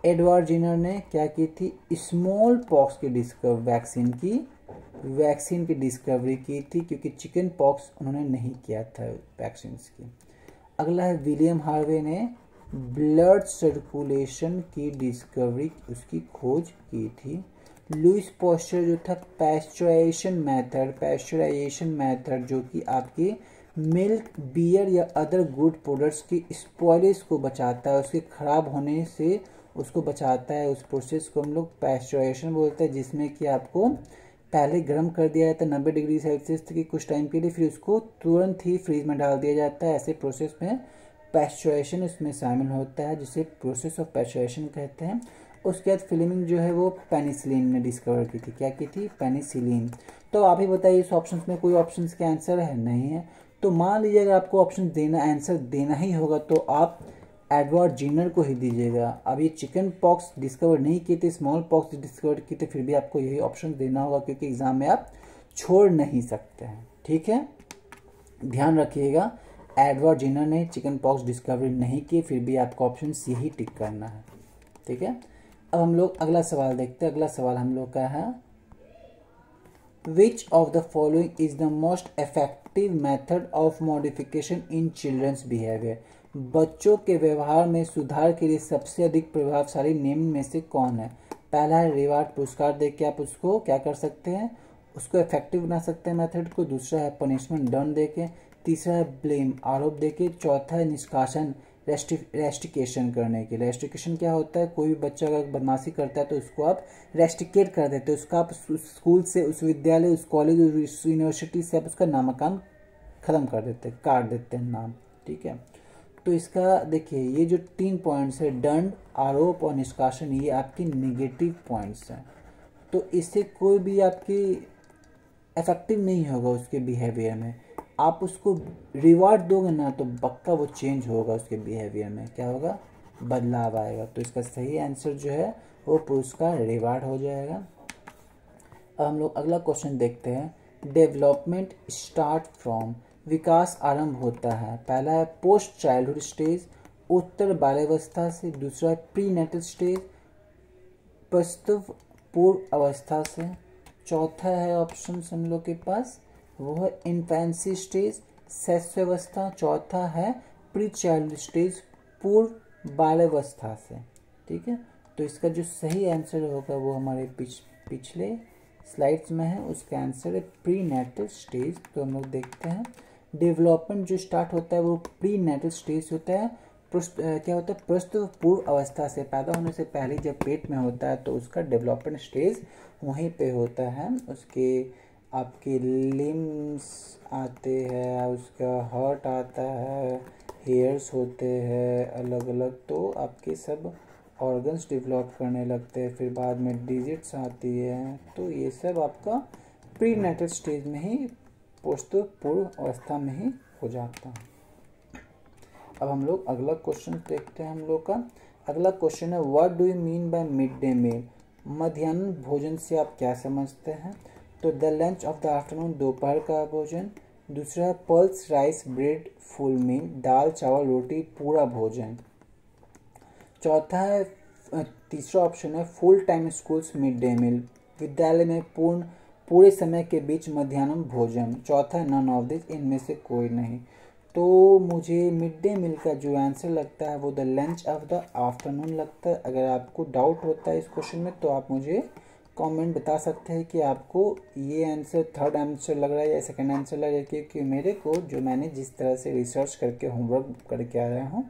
एडवर्ड जिनर ने क्या की थी, स्मॉल पॉक्स की वैक्सीन की डिस्कवरी की थी, क्योंकि चिकन पॉक्स उन्होंने नहीं किया था वैक्सीन की। अगला है विलियम हार्वे ने ब्लड सर्कुलेशन की डिस्कवरी, उसकी खोज की थी। लुइस पास्चर जो था पैस्चराइजेशन मेथड जो कि आपकी मिल्क, बियर या अदर गुड प्रोडक्ट्स की स्पॉइलेज को बचाता है, उसके खराब होने से उसको बचाता है। उस प्रोसेस को हम लोग पैस्चराइजेशन बोलते हैं, जिसमें कि आपको पहले गर्म कर दिया जाता है 90 डिग्री सेल्सियस की कुछ टाइम के लिए, फिर उसको तुरंत ही फ्रीज में डाल दिया जाता है। ऐसे प्रोसेस में पैस्चराइजेशन इसमें शामिल होता है, जिसे प्रोसेस ऑफ पैस्चराइजेशन कहते हैं। उसके बाद फ्लेमिंग जो है वो पेनिसिलिन ने डिस्कवर की थी। क्या की थी? पेनिसिलिन। तो आप ही बताइए इस ऑप्शन में कोई ऑप्शन के आंसर है? नहीं है। तो मान लीजिए अगर आपको ऑप्शन देना, आंसर देना ही होगा, तो आप एडवर्ड जिनर को ही दीजिएगा। अब ये चिकन पॉक्स डिस्कवर नहीं किए थे, स्मॉल पॉक्स डिस्कवर किए थे, फिर भी आपको यही ऑप्शन देना होगा, क्योंकि एग्जाम में आप छोड़ नहीं सकते हैं। ठीक है, ध्यान रखिएगा, एडवर्ड जिनर ने चिकन पॉक्स डिस्कवरी नहीं की, फिर भी आपको ऑप्शन सी ही टिक करना है। ठीक है, अब हम लोग अगला सवाल देखते हैं। अगला सवाल हम लोग का है, which of the following is the most effective method of modification in children's behaviour. बच्चों के व्यवहार में सुधार के लिए सबसे अधिक प्रभावशाली निम्न में से कौन है? पहला है रिवार्ड, पुरस्कार दे के आप उसको क्या कर सकते हैं, उसको इफेक्टिव बना सकते हैं मेथड को। दूसरा है पनिशमेंट, दंड दे के। तीसरा है ब्लेम, आरोप दे के। चौथा है निष्कासन, रेस्टिकेशन करने के लिए। रेस्टिकेशन क्या होता है, कोई भी बच्चा अगर बदमाशी करता है तो उसको आप रेस्टिकेट कर देते हो, उसका आप स्कूल से, उस विद्यालय, उस कॉलेज, उस यूनिवर्सिटी से आप उसका नामांकन खत्म कर देते हैं, काट देते हैं नाम। ठीक है, तो इसका देखिए ये जो 3 पॉइंट्स है, दंड, आरोप और निष्कासन, ये आपके निगेटिव पॉइंट्स हैं। तो इससे कोई भी आपकी इफेक्टिव नहीं होगा उसके बिहेवियर में। आप उसको रिवार्ड दोगे ना तो पक्का वो चेंज होगा, उसके बिहेवियर में क्या होगा, बदलाव आएगा। तो इसका सही आंसर जो है वो पुरस्कार रिवार्ड हो जाएगा। अब हम लोग अगला क्वेश्चन देखते हैं। डेवलपमेंट स्टार्ट फ्रॉम, विकास आरंभ होता है। पहला है पोस्ट चाइल्डहुड स्टेज, उत्तर बाल्यावस्था से। दूसरा है प्री नेटल स्टेज, प्रसव पूर्व अवस्था से। चौथा है ऑप्शन हम लोग के पास वो है इन्फेंसी स्टेज, शैशवावस्था। चौथा है प्री चाइल्ड स्टेज, पूर्व बाल्यावस्था से। ठीक है, तो इसका जो सही आंसर होगा वो हमारे पिछले स्लाइड्स में है, उसका आंसर है प्री नेटल स्टेज। तो हम लोग देखते हैं डेवलपमेंट जो स्टार्ट होता है वो प्री नेटल स्टेज होता है। क्या होता है, प्रसव पूर्व अवस्था से, पैदा होने से पहले जब पेट में होता है तो उसका डेवलपमेंट स्टेज वहीं पे होता है। उसके आपके लिम्स आते हैं, उसका हार्ट आता है, हेयर्स होते हैं अलग अलग, तो आपके सब ऑर्गन्स डेवलप करने लगते हैं। फिर बाद में डिजिट्स आती है, तो ये सब आपका प्री नेटल स्टेज में ही, पोस्ट पूर्व अवस्था में ही हो जाता है। अब हम लोग अगला क्वेश्चन देखते हैं। हम लोग का अगला क्वेश्चन है what do you mean by mid day meal. मध्याह्न भोजन से आप क्या समझते हैं? तो the lunch of the afternoon, दोपहर का भोजन। दूसरा है pulse rice bread full meal, दाल चावल रोटी पूरा भोजन। चौथा है तीसरा ऑप्शन है full time schools mid day meal, विद्यालय में पूरे समय के बीच मध्याह्न भोजन। चौथा है नन ऑफ दिस, इनमें से कोई नहीं। तो मुझे मिड डे मील का जो आंसर लगता है वो the lunch of the afternoon लगता है। अगर आपको डाउट होता है इस क्वेश्चन में तो आप मुझे कमेंट बता सकते हैं कि आपको ये आंसर थर्ड आंसर लग रहा है या सेकंड आंसर लग रहा है, क्योंकि मेरे को जो मैंने जिस तरह से रिसर्च करके होमवर्क करके आया हूँ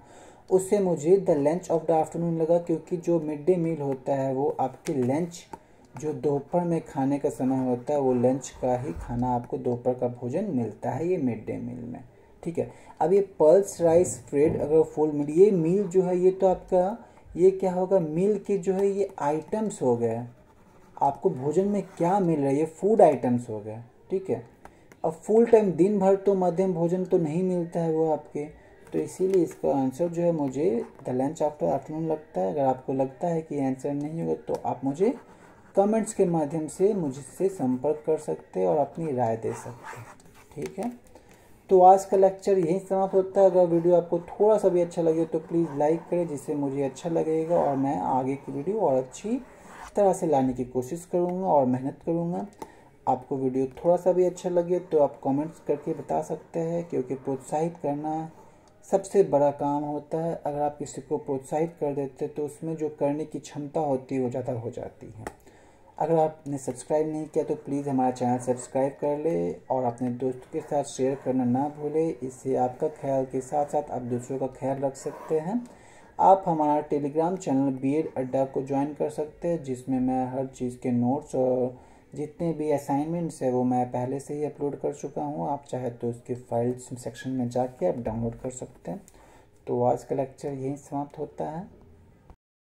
उससे मुझे the lunch of the afternoon लगा, क्योंकि जो मिड डे मील होता है वो आपके लंच जो दोपहर में खाने का समय होता है वो लंच का ही खाना आपको दोपहर का भोजन मिलता है ये मिड डे मील में। ठीक है, अब ये पल्स राइस ब्रेड अगर फुल मील, ये मील जो है ये तो आपका ये क्या होगा, मील के जो है ये आइटम्स हो गए, आपको भोजन में क्या मिल रहा है ये फूड आइटम्स हो गए। ठीक है, अब फुल टाइम दिन भर तो मध्यम भोजन तो नहीं मिलता है वो आपके, तो इसीलिए इसका आंसर जो है मुझे द लंच आफ्टर आफ्टरनून लगता है। अगर आपको लगता है कि आंसर नहीं होगा तो आप मुझे कमेंट्स के माध्यम से मुझसे संपर्क कर सकते हैं और अपनी राय दे सकते हैं। ठीक है, तो आज का लेक्चर यहीं समाप्त होता है। अगर वीडियो आपको थोड़ा सा भी अच्छा लगे तो प्लीज़ लाइक करें, जिससे मुझे अच्छा लगेगा और मैं आगे की वीडियो और अच्छी तरह से लाने की कोशिश करूँगा और मेहनत करूँगा। आपको वीडियो थोड़ा सा भी अच्छा लगे तो आप कमेंट्स करके बता सकते हैं, क्योंकि प्रोत्साहित करना सबसे बड़ा काम होता है। अगर आप किसी को प्रोत्साहित कर देते तो उसमें जो करने की क्षमता होती है वो ज़्यादा हो जाती है। अगर आपने सब्सक्राइब नहीं किया तो प्लीज़ हमारा चैनल सब्सक्राइब कर ले और अपने दोस्तों के साथ शेयर करना ना भूलें। इससे आपका ख्याल के साथ साथ आप दूसरों का ख्याल रख सकते हैं। आप हमारा टेलीग्राम चैनल बीएड अड्डा को ज्वाइन कर सकते हैं, जिसमें मैं हर चीज़ के नोट्स और जितने भी असाइनमेंट्स है वो मैं पहले से ही अपलोड कर चुका हूँ। आप चाहे तो उसके फाइल्स सेक्शन में जाके आप डाउनलोड कर सकते हैं। तो आज का लेक्चर यहीं समाप्त होता है।